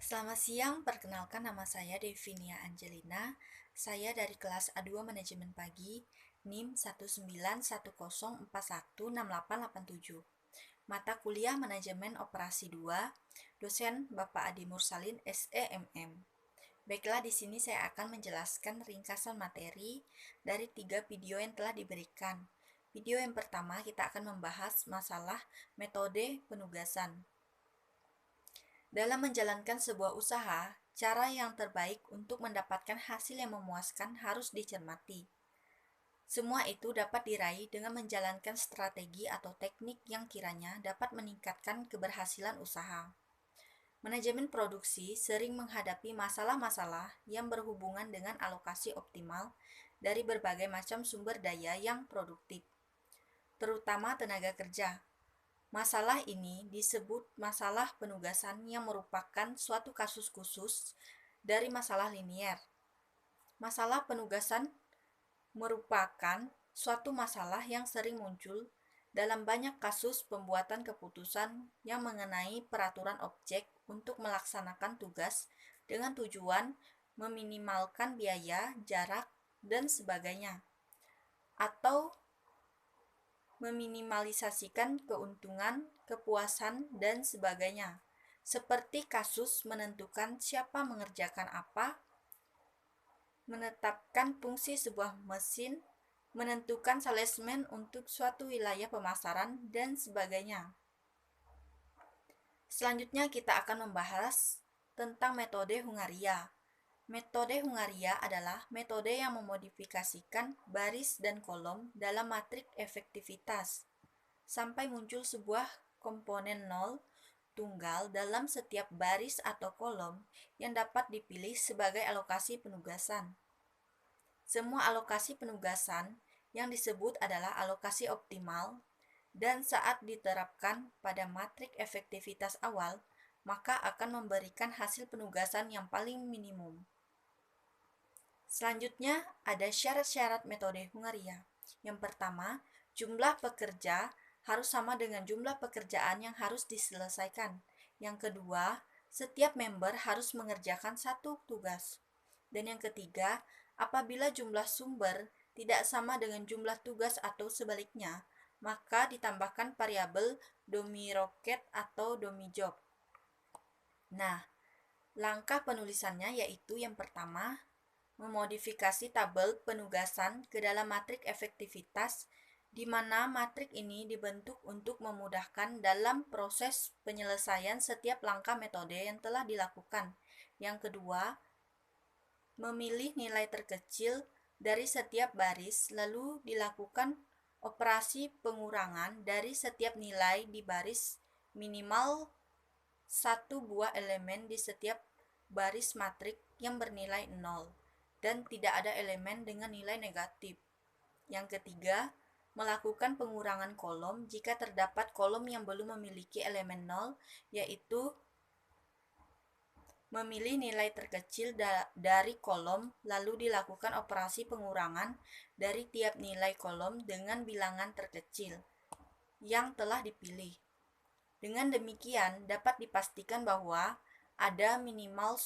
Selamat siang, perkenalkan nama saya Devinia Angelina. Saya dari kelas A2 Manajemen Pagi, NIM 19104188887. Mata kuliah Manajemen Operasi 2, dosen Bapak Adi Mursalin SEMM. Baiklah, di sini saya akan menjelaskan ringkasan materi dari 3 video yang telah diberikan. Video yang pertama kita akan membahas masalah metode penugasan. Dalam menjalankan sebuah usaha, cara yang terbaik untuk mendapatkan hasil yang memuaskan harus dicermati. Semua itu dapat diraih dengan menjalankan strategi atau teknik yang kiranya dapat meningkatkan keberhasilan usaha. Manajemen produksi sering menghadapi masalah-masalah yang berhubungan dengan alokasi optimal dari berbagai macam sumber daya yang produktif, terutama tenaga kerja. Masalah ini disebut masalah penugasan yang merupakan suatu kasus khusus dari masalah linier. Masalah penugasan merupakan suatu masalah yang sering muncul dalam banyak kasus pembuatan keputusan yang mengenai peraturan objek untuk melaksanakan tugas dengan tujuan meminimalkan biaya, jarak, dan sebagainya, atau meminimalisasikan keuntungan, kepuasan, dan sebagainya. Seperti kasus menentukan siapa mengerjakan apa, menetapkan fungsi sebuah mesin, menentukan salesman untuk suatu wilayah pemasaran, dan sebagainya. Selanjutnya kita akan membahas tentang metode Hungaria. Metode Hungaria adalah metode yang memodifikasikan baris dan kolom dalam matrik efektivitas sampai muncul sebuah komponen nol tunggal dalam setiap baris atau kolom yang dapat dipilih sebagai alokasi penugasan. Semua alokasi penugasan yang disebut adalah alokasi optimal, dan saat diterapkan pada matrik efektivitas awal, maka akan memberikan hasil penugasan yang paling minimum. Selanjutnya ada syarat-syarat metode Hungaria. Yang pertama, jumlah pekerja harus sama dengan jumlah pekerjaan yang harus diselesaikan. Yang kedua, setiap member harus mengerjakan satu tugas. Dan yang ketiga, apabila jumlah sumber tidak sama dengan jumlah tugas atau sebaliknya, maka ditambahkan variabel domi-roket atau domi-job. Nah, langkah penulisannya yaitu yang pertama, memodifikasi tabel penugasan ke dalam matrik efektivitas, di mana matrik ini dibentuk untuk memudahkan dalam proses penyelesaian setiap langkah metode yang telah dilakukan. Yang kedua, memilih nilai terkecil dari setiap baris, lalu dilakukan operasi pengurangan dari setiap nilai di baris minimal satu buah elemen di setiap baris matrik yang bernilai 0 dan tidak ada elemen dengan nilai negatif. Yang ketiga, melakukan pengurangan kolom jika terdapat kolom yang belum memiliki elemen 0, yaitu memilih nilai terkecil dari kolom lalu dilakukan operasi pengurangan dari tiap nilai kolom dengan bilangan terkecil yang telah dipilih. Dengan demikian dapat dipastikan bahwa ada minimal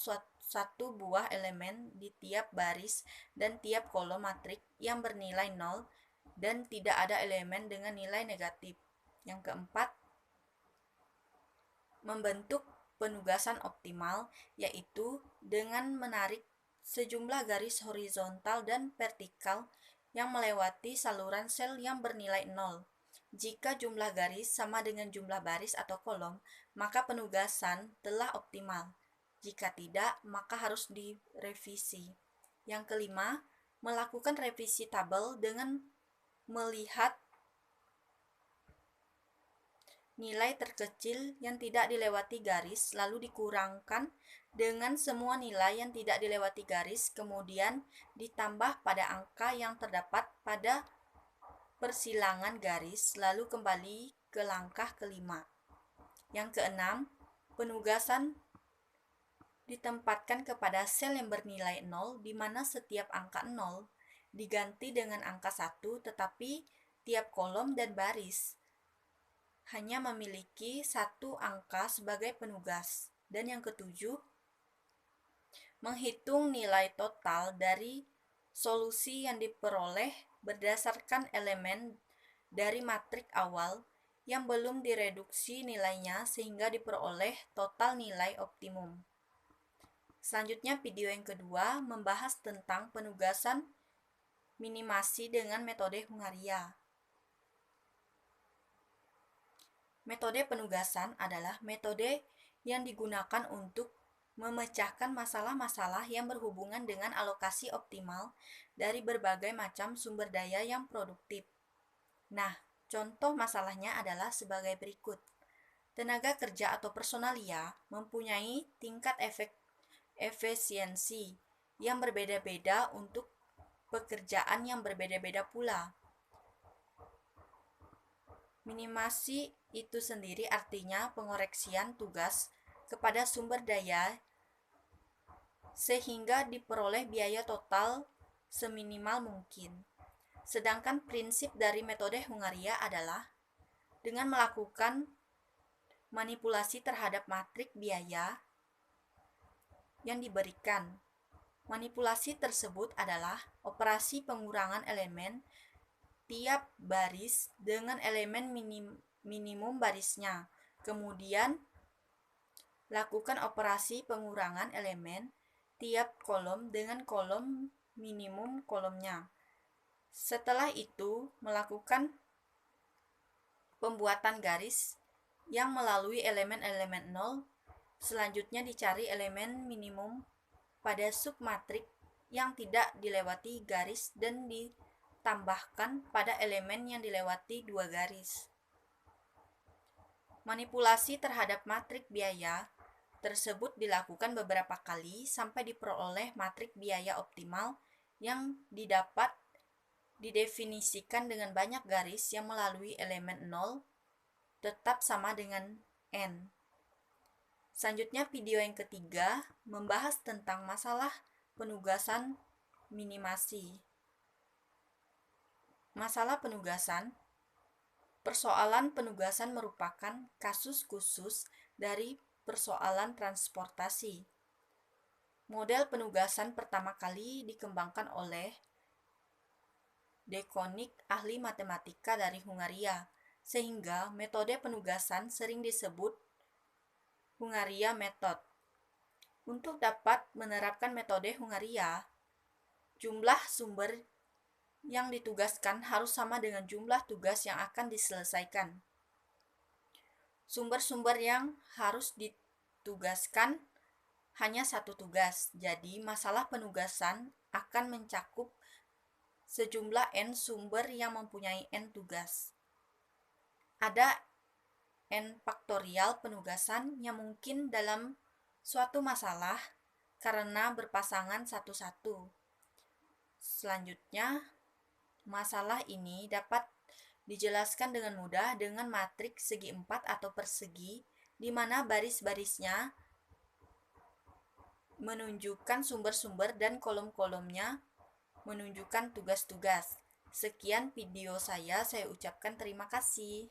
satu buah elemen di tiap baris dan tiap kolom matrik yang bernilai 0 dan tidak ada elemen dengan nilai negatif. Yang keempat, membentuk penugasan optimal, yaitu dengan menarik sejumlah garis horizontal dan vertikal yang melewati saluran sel yang bernilai 0. Jika jumlah garis sama dengan jumlah baris atau kolom, maka penugasan telah optimal. Jika tidak, maka harus direvisi. Yang kelima, melakukan revisi tabel dengan melihat nilai terkecil yang tidak dilewati garis, lalu dikurangkan dengan semua nilai yang tidak dilewati garis, kemudian ditambah pada angka yang terdapat pada persilangan garis, lalu kembali ke langkah kelima. Yang keenam, penugasan ditempatkan kepada sel yang bernilai 0, di mana setiap angka 0 diganti dengan angka 1, tetapi tiap kolom dan baris hanya memiliki satu angka sebagai penugas. Dan yang ketujuh, menghitung nilai total dari solusi yang diperoleh berdasarkan elemen dari matrik awal yang belum direduksi nilainya sehingga diperoleh total nilai optimum. Selanjutnya video yang kedua membahas tentang penugasan minimasi dengan metode Hungaria. Metode penugasan adalah metode yang digunakan untuk memecahkan masalah-masalah yang berhubungan dengan alokasi optimal dari berbagai macam sumber daya yang produktif. Nah, contoh masalahnya adalah sebagai berikut. Tenaga kerja atau personalia mempunyai tingkat efisiensi yang berbeda-beda untuk pekerjaan yang berbeda-beda pula. Minimasi itu sendiri artinya pengoreksian tugas kepada sumber daya sehingga diperoleh biaya total seminimal mungkin. Sedangkan prinsip dari metode Hungaria adalah dengan melakukan manipulasi terhadap matrik biaya yang diberikan. Manipulasi tersebut adalah operasi pengurangan elemen tiap baris dengan elemen minimum barisnya. Kemudian, lakukan operasi pengurangan elemen tiap kolom dengan kolom minimum kolomnya. Setelah itu, melakukan pembuatan garis yang melalui elemen-elemen 0. Selanjutnya dicari elemen minimum pada submatrik yang tidak dilewati garis dan ditambahkan pada elemen yang dilewati 2 garis. Manipulasi terhadap matrik biaya tersebut dilakukan beberapa kali sampai diperoleh matrik biaya optimal yang didefinisikan dengan banyak garis yang melalui elemen 0 tetap sama dengan N. Selanjutnya video yang ketiga membahas tentang masalah penugasan minimasi. Masalah penugasan. Persoalan penugasan merupakan kasus khusus dari persoalan transportasi. Model penugasan pertama kali dikembangkan oleh De Koninck, ahli matematika dari Hungaria, sehingga metode penugasan sering disebut Hungaria Method. Untuk dapat menerapkan metode Hungaria, jumlah sumber yang ditugaskan harus sama dengan jumlah tugas yang akan diselesaikan. Sumber-sumber yang harus ditugaskan hanya satu tugas, jadi masalah penugasan akan mencakup sejumlah N sumber yang mempunyai N tugas. Ada N faktorial penugasan yang mungkin dalam suatu masalah karena berpasangan satu-satu. Selanjutnya, masalah ini dapat dijelaskan dengan mudah dengan matriks segi 4 atau persegi, di mana baris-barisnya menunjukkan sumber-sumber dan kolom-kolomnya menunjukkan tugas-tugas. Sekian video saya ucapkan terima kasih.